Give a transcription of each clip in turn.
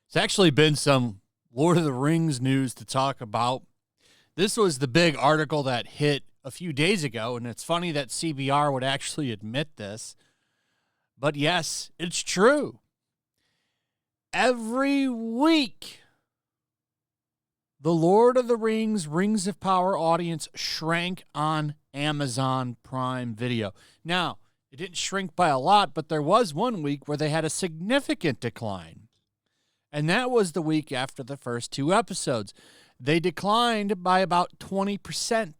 It's actually been some Lord of the Rings news to talk about. This was the big article that hit a few days ago, and it's funny that CBR would actually admit this. But yes, it's true. Every week, the Lord of the Rings, Rings of Power audience shrank on Amazon Prime Video. Now, it didn't shrink by a lot, but there was one week where they had a significant decline. And that was the week after the first two episodes. They declined by about 20%,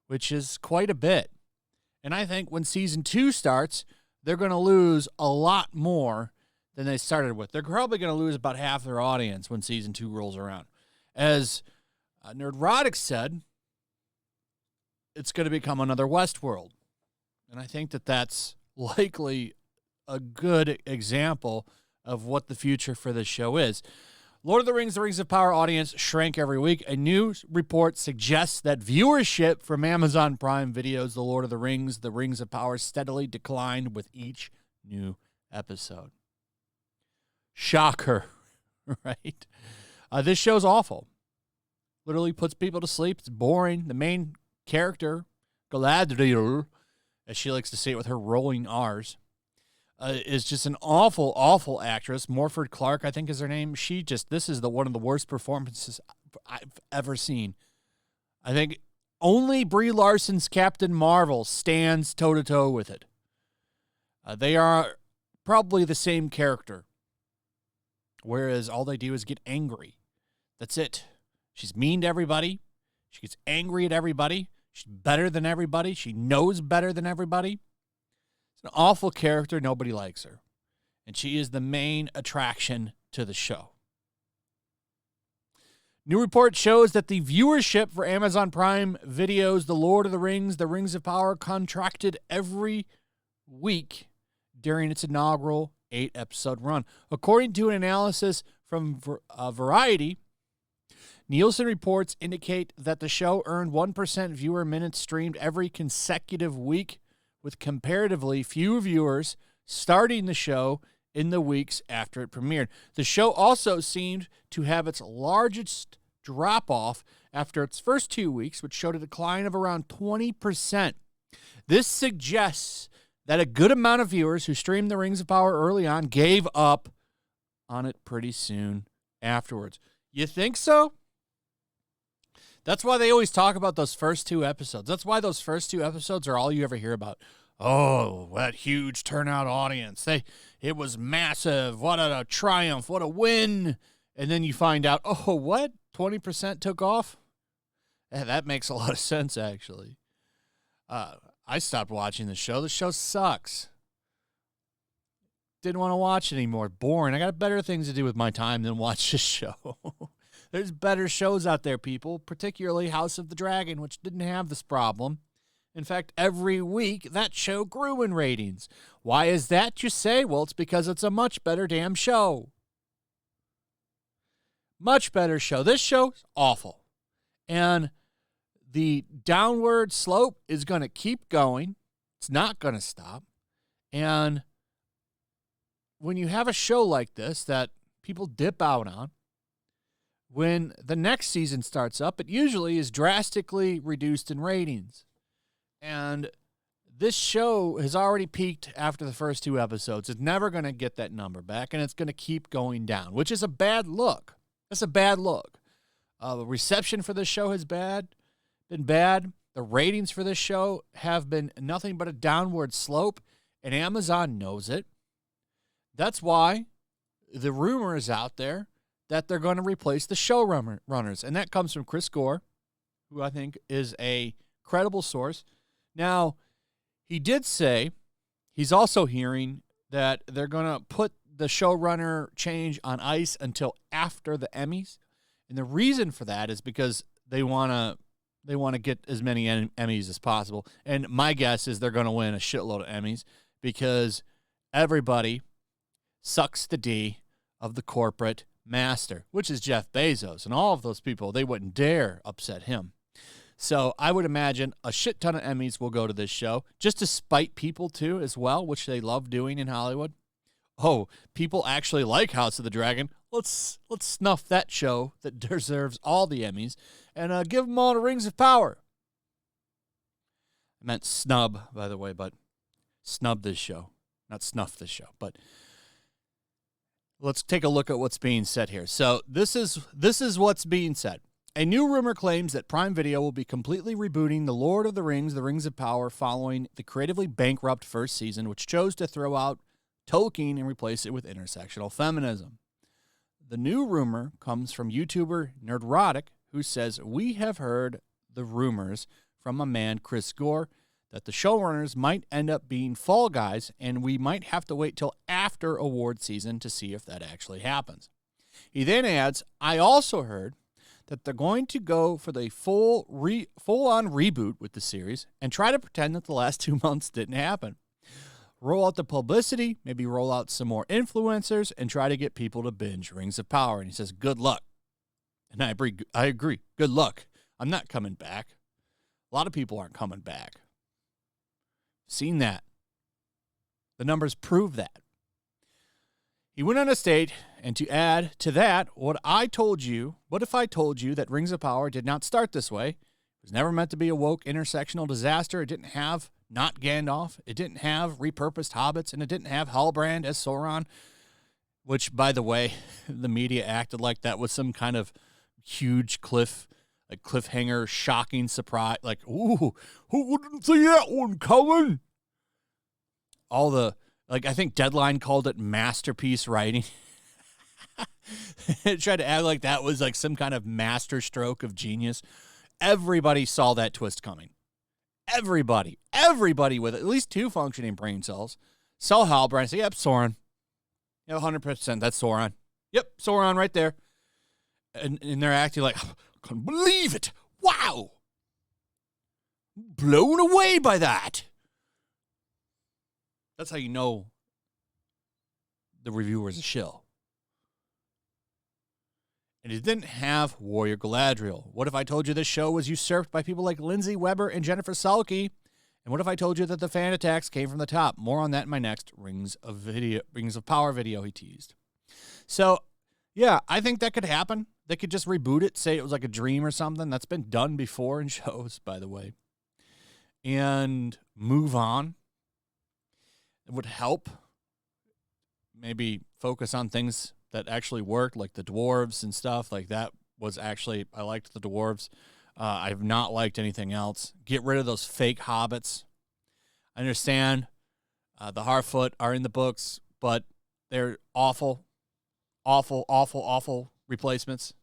which is quite a bit. And I think when season 2 starts, they're going to lose a lot more than they started with. They're probably going to lose about half their audience when season 2 rolls around. As Nerdrotic said, it's going to become another Westworld. And I think that that's likely a good example of what the future for this show is. Lord of the Rings, the Rings of Power audience shrank every week. A new report suggests that viewership from Amazon Prime Video's The Lord of the Rings of Power steadily declined with each new episode. Shocker, right? This show's awful. Literally puts people to sleep. It's boring. The main character, Galadriel, as she likes to say it with her rolling R's, is just an awful, awful actress. Morford Clark, I think is her name. This is one of the worst performances I've ever seen. I think only Brie Larson's Captain Marvel stands toe-to-toe with it. They are probably the same character, whereas all they do is get angry. That's it. She's mean to everybody. She gets angry at everybody. She's better than everybody. She knows better than everybody. It's an awful character. Nobody likes her. And she is the main attraction to the show. New report shows that the viewership for Amazon Prime Video's The Lord of the Rings of Power contracted every week during its inaugural 8-episode run. According to an analysis from Variety, Nielsen reports indicate that the show earned 1% viewer minutes streamed every consecutive week, with comparatively few viewers starting the show in the weeks after it premiered. The show also seemed to have its largest drop-off after its first 2 weeks, which showed a decline of around 20%. This suggests that a good amount of viewers who streamed the Rings of Power early on gave up on it pretty soon afterwards. You think so? That's why they always talk about those first 2 episodes. That's why those first 2 episodes are all you ever hear about. Oh, that huge turnout audience. It was massive. What a triumph. What a win. And then you find out, oh, what? 20% took off? Yeah, that makes a lot of sense, actually. I stopped watching the show. The show sucks. Didn't want to watch it anymore. Boring. I got better things to do with my time than watch this show. There's better shows out there, people, particularly House of the Dragon, which didn't have this problem. In fact, every week, that show grew in ratings. Why is that, you say? Well, it's because it's a much better damn show. Much better show. This show's awful. And the downward slope is going to keep going. It's not going to stop. And when you have a show like this that people dip out on, when the next season starts up, it usually is drastically reduced in ratings. And this show has already peaked after the first 2 episodes. It's never going to get that number back, and it's going to keep going down, which is a bad look. That's a bad look. The reception for this show has been bad. The ratings for this show have been nothing but a downward slope, and Amazon knows it. That's why the rumor is out there that they're going to replace the showrunners. And that comes from Chris Gore, who I think is a credible source. Now, he did say he's also hearing that they're going to put the showrunner change on ice until after the Emmys. And the reason for that is because they want to get as many Emmys as possible. And my guess is they're going to win a shitload of Emmys because everybody sucks the D of the corporate master, which is Jeff Bezos, and all of those people, they wouldn't dare upset him. So I would imagine a shit ton of Emmys will go to this show, just to spite people too as well, which they love doing in Hollywood. Oh, people actually like House of the Dragon. Let's snuff that show that deserves all the Emmys and give them all the Rings of Power. I meant snub, by the way, but snub this show, not snuff this show. But let's take a look at what's being said here. So this is what's being said. A new rumor claims that Prime Video will be completely rebooting The Lord of the Rings, The Rings of Power, following the creatively bankrupt first season, which chose to throw out Tolkien and replace it with intersectional feminism. The new rumor comes from YouTuber Nerdrotic, who says, "We have heard the rumors from a man, Chris Gore, that the showrunners might end up being Fall Guys, and we might have to wait till after award season to see if that actually happens." He then adds, "I also heard that they're going to go for the full-on reboot with the series and try to pretend that the last 2 months didn't happen. Roll out the publicity, maybe roll out some more influencers, and try to get people to binge Rings of Power." And he says, "Good luck." And I agree. Good luck. I'm not coming back. A lot of people aren't coming back. Seen that. The numbers prove that. He went on to state, and to add to that, what if I told you that Rings of Power did not start this way? It was never meant to be a woke intersectional disaster. It didn't have not Gandalf. It didn't have repurposed hobbits, and it didn't have Halbrand as Sauron, which, by the way, the media acted like that was some kind of huge cliffhanger, shocking surprise. Like, ooh, who wouldn't see that one coming? I think Deadline called it masterpiece writing. It tried to act like that was like some kind of master stroke of genius. Everybody saw that twist coming. Everybody with at least 2 functioning brain cells saw Halbrand and say, "Yep, Sauron. Yeah, 100%, that's Sauron. Yep, Sauron right there." And they're acting like, "I can't believe it. Wow. Blown away by that." That's how you know the reviewer's a shill. And it didn't have Warrior Galadriel. What if I told you this show was usurped by people like Lindsay Weber and Jennifer Salke? And what if I told you that the fan attacks came from the top? More on that in my next Rings of Power video, he teased. So, yeah, I think that could happen. They could just reboot it, say it was like a dream or something. That's been done before in shows, by the way. And move on. It would help. Maybe focus on things that actually worked, like the dwarves and stuff. Like that was actually, I liked the dwarves. I have not liked anything else. Get rid of those fake hobbits. I understand the Harfoot are in the books, but they're awful replacements.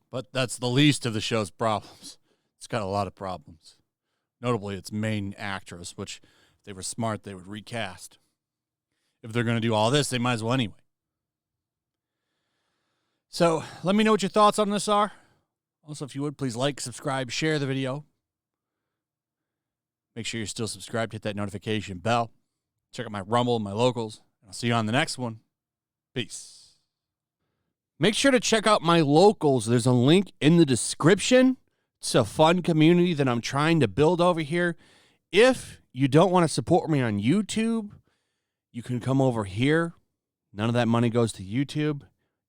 But that's the least of the show's problems. It's got a lot of problems. Notably, its main actress, which if they were smart, they would recast. If they're going to do all this, they might as well anyway. So let me know what your thoughts on this are. Also, if you would, please like, subscribe, share the video. Make sure you're still subscribed. Hit that notification bell. Check out my Rumble, my locals. And I'll see you on the next one. Peace. Make sure to check out my locals. There's a link in the description. It's a fun community that I'm trying to build over here. If you don't want to support me on YouTube, you can come over here. None of that money goes to YouTube.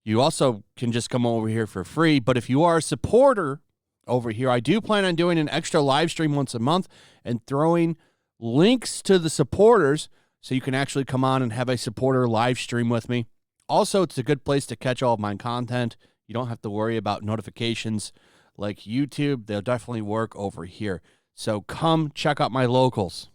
You also can just come over here for free. But if you are a supporter over here, I do plan on doing an extra live stream once a month and throwing links to the supporters so you can actually come on and have a supporter live stream with me. Also, it's a good place to catch all of my content. You don't have to worry about notifications like YouTube. They'll definitely work over here. So come check out my locals.